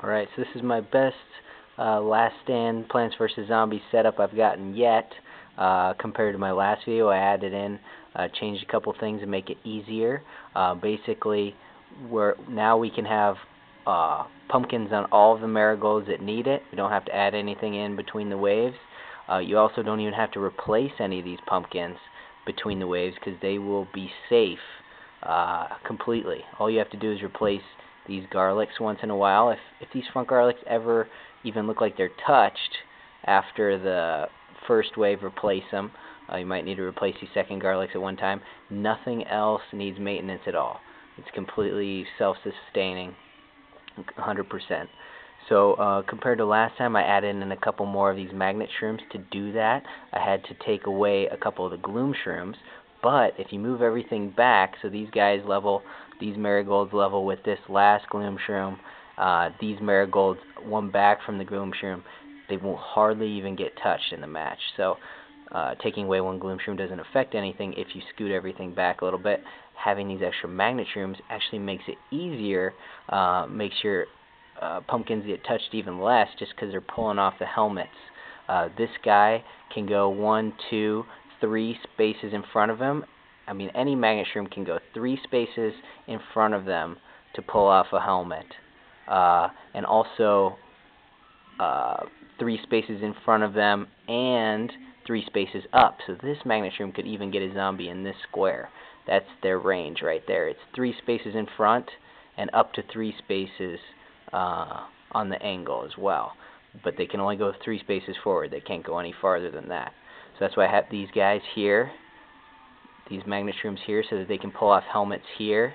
Alright, so this is my best Last Stand Plants vs. Zombies setup I've gotten yet. Compared to my last video, I added in, changed a couple things to make it easier. Basically, now we can have pumpkins on all of the marigolds that need it. We don't have to add anything in between the waves. You also don't even have to replace any of these pumpkins between the waves because they will be safe completely. All you have to do is replace these garlics once in a while. If these front garlics ever even look like they're touched after the first wave, replace them. You might need to replace these second garlics at one time. Nothing else needs maintenance at all. It's completely self-sustaining, 100%. So compared to last time, I added in a couple more of these magnet shrooms. To do that, I had to take away a couple of the gloom shrooms. But if you move everything back, so these guys level, these marigolds level with this last gloom shroom, these marigolds, one back from the gloom shroom, they will hardly even get touched in the match. So taking away one gloom shroom doesn't affect anything if you scoot everything back a little bit. Having these extra magnet shrooms actually makes it easier, makes your pumpkins get touched even less just because they're pulling off the helmets. This guy can go 1, 2, 3 spaces in front of him. I mean, any magnet shroom can go 3 spaces in front of them to pull off a helmet. And also 3 spaces in front of them and 3 spaces up. So this magnet shroom could even get a zombie in this square. That's their range right there. It's 3 spaces in front and up to 3 spaces on the angle as well. But they can only go 3 spaces forward. They can't go any farther than that. So that's why I have these guys here, these magnet shrooms here, so that they can pull off helmets here,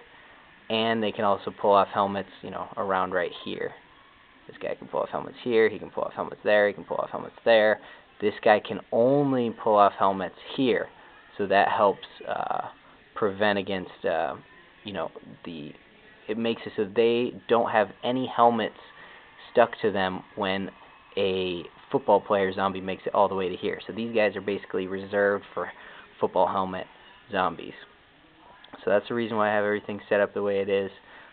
and they can also pull off helmets, you know, around right here. This guy can pull off helmets here, he can pull off helmets there, he can pull off helmets there. This guy can only pull off helmets here, so that helps prevent against, you know, it makes it so they don't have any helmets stuck to them when a football player zombie makes it all the way to here. So these guys are basically reserved for football helmet zombies. So that's the reason why I have everything set up the way it is.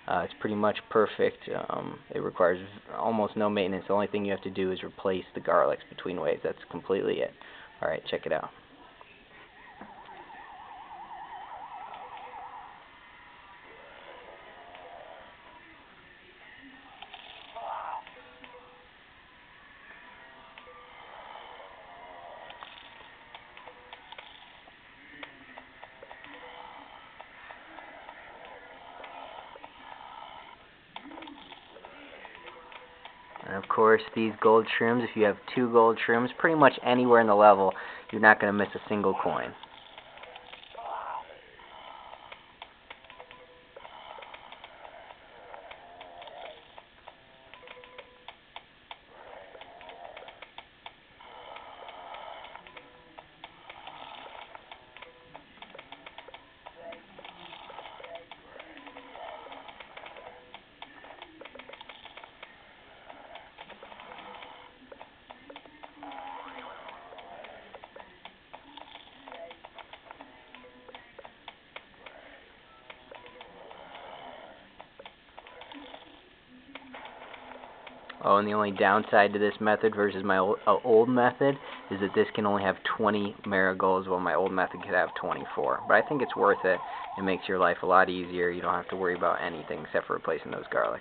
It's pretty much perfect. It requires almost no maintenance. The only thing you have to do is replace the garlics between waves. That's completely it. Alright, check it out. And of course, these gold shrooms, if you have 2 gold shrooms, pretty much anywhere in the level, you're not going to miss a single coin. Oh, and the only downside to this method versus my old method is that this can only have 20 marigolds, while my old method could have 24. But I think it's worth it. It makes your life a lot easier. You don't have to worry about anything except for replacing those garlics.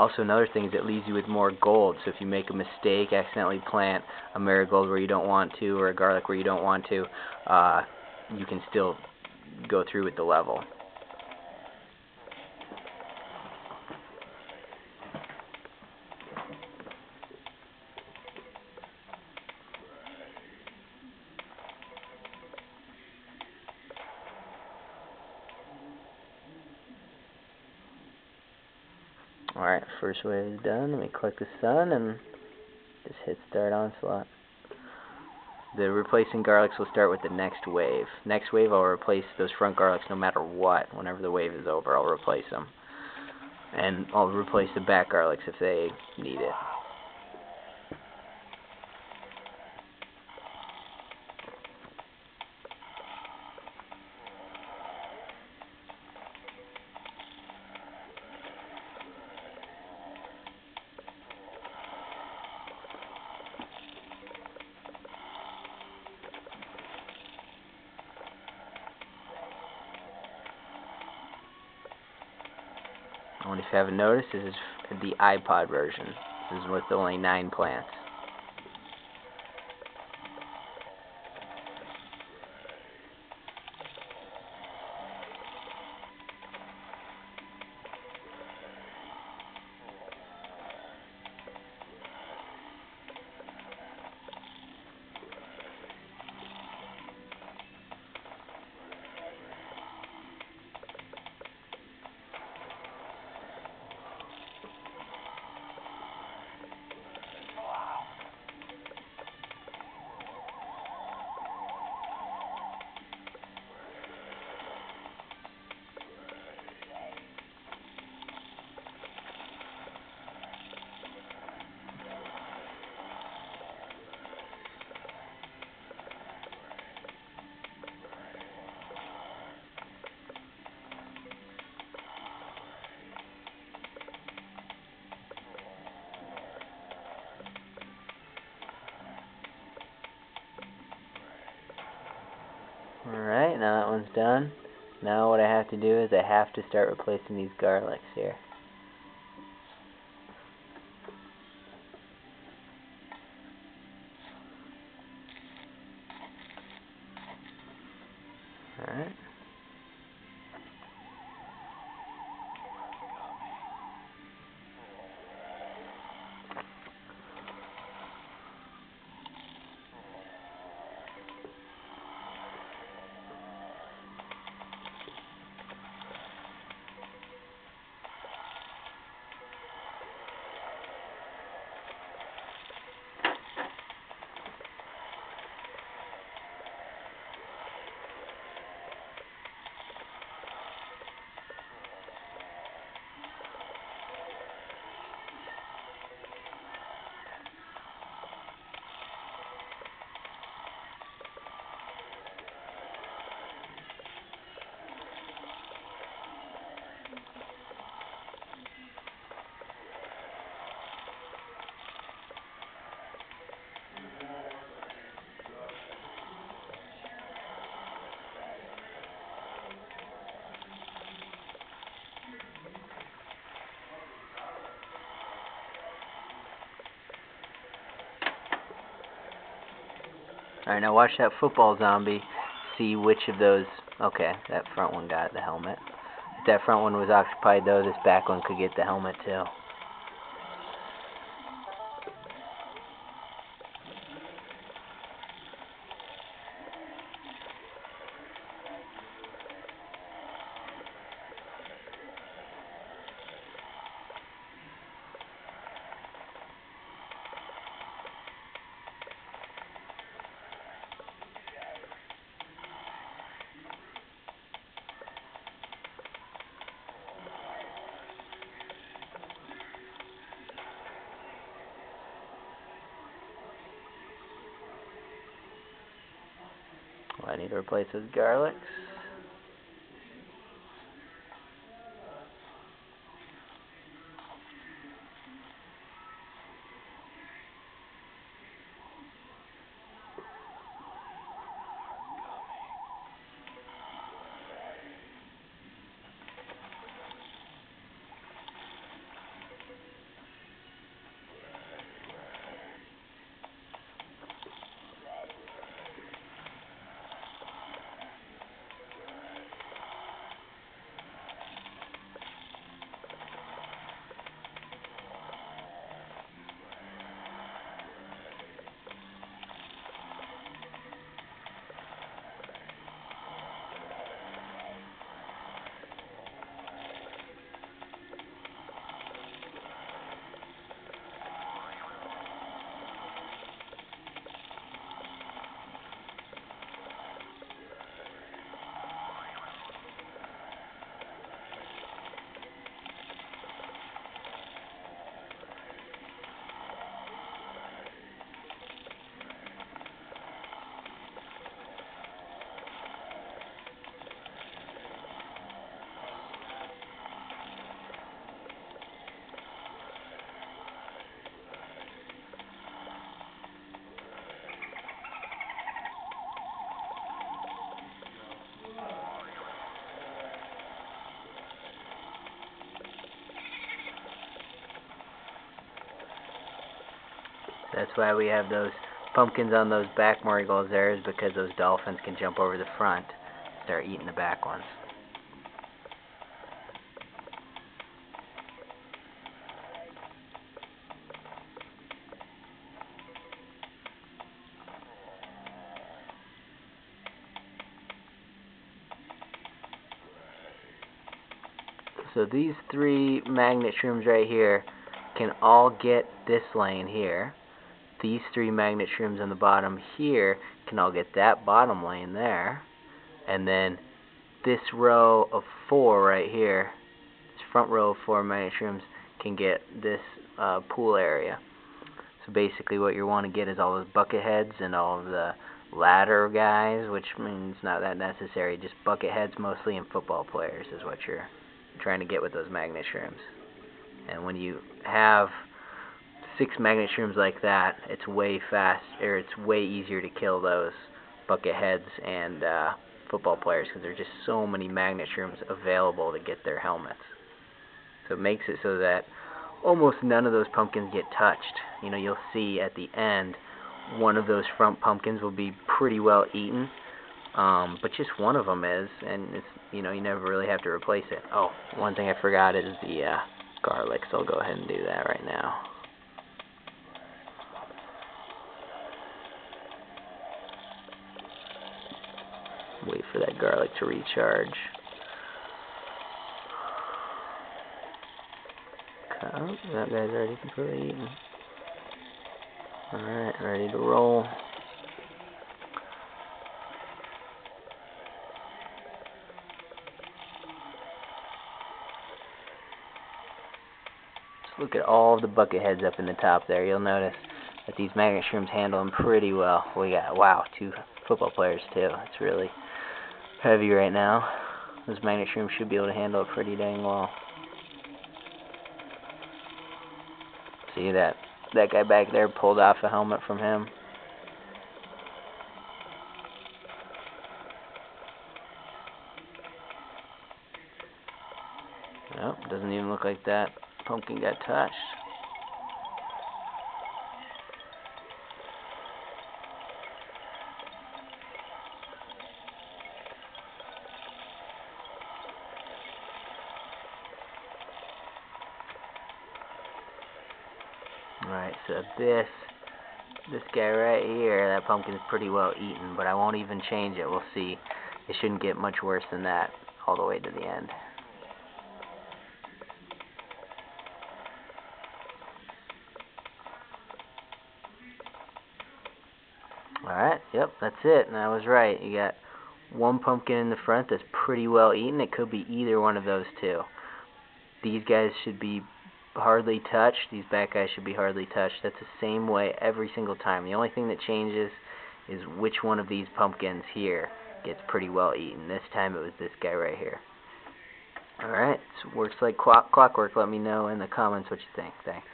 Also, another thing is it leaves you with more gold. So if you make a mistake, accidentally plant a marigold where you don't want to, or a garlic where you don't want to, you can still go through with the level. Alright, first wave is done. Let me click the sun and just hit start onslaught. The replacing garlics will start with the next wave. Next wave I'll replace those front garlics no matter what. Whenever the wave is over, I'll replace them. And I'll replace the back garlics if they need it. And if you haven't noticed, this is the iPod version. This is with only 9 plants. Alright, now that one's done. Now what I have to do is I have to start replacing these garlics here. Alright. Alright, now watch that football zombie. See which of those... Okay, that front one got the helmet. If that front one was occupied, though, this back one could get the helmet, too. I need to replace those garlics. That's why we have those pumpkins on those back marigolds there, is because those dolphins can jump over the front and start eating the back ones. So these 3 magnet shrooms right here can all get this lane here. These 3 magnet shrooms on the bottom here can all get that bottom lane there. And then this row of 4 right here, this front row of 4 magnet shrooms, can get this pool area. So basically what you want to get is all those bucket heads and all of the ladder guys, which means not that necessary. Just bucket heads mostly, and football players is what you're trying to get with those magnet shrooms. And when you have 6 magnet shrooms like that, it's way easier to kill those bucket heads and football players, because there's just so many magnet shrooms available to get their helmets. So it makes it so that almost none of those pumpkins get touched. You know, you'll see at the end one of those front pumpkins will be pretty well eaten, but just one of them is, and it's, you know, you never really have to replace it. Oh, one thing I forgot is the garlic, so I'll go ahead and do that right now. Wait for that garlic to recharge. Oh, that guy's already completely eaten. Alright, ready to roll. Just look at all of the bucket heads up in the top there. You'll notice that these magnet shrooms handle them pretty well. We got, wow, 2 football players too. It's really heavy right now. Those magnet shrooms should be able to handle it pretty dang well. See that guy back there pulled off a helmet from him? Nope, doesn't even look like that pumpkin got touched. Alright, so this guy right here, that pumpkin's pretty well eaten, but I won't even change it. We'll see. It shouldn't get much worse than that all the way to the end. Alright, yep, that's it. And I was right. You got 1 pumpkin in the front that's pretty well eaten. It could be either one of those 2. These guys should be hardly touched. These back guys should be hardly touched. That's the same way every single time. The only thing that changes is which one of these pumpkins here gets pretty well eaten. This time it was this guy right here. Alright, so works like clockwork. Let me know in the comments what you think. Thanks.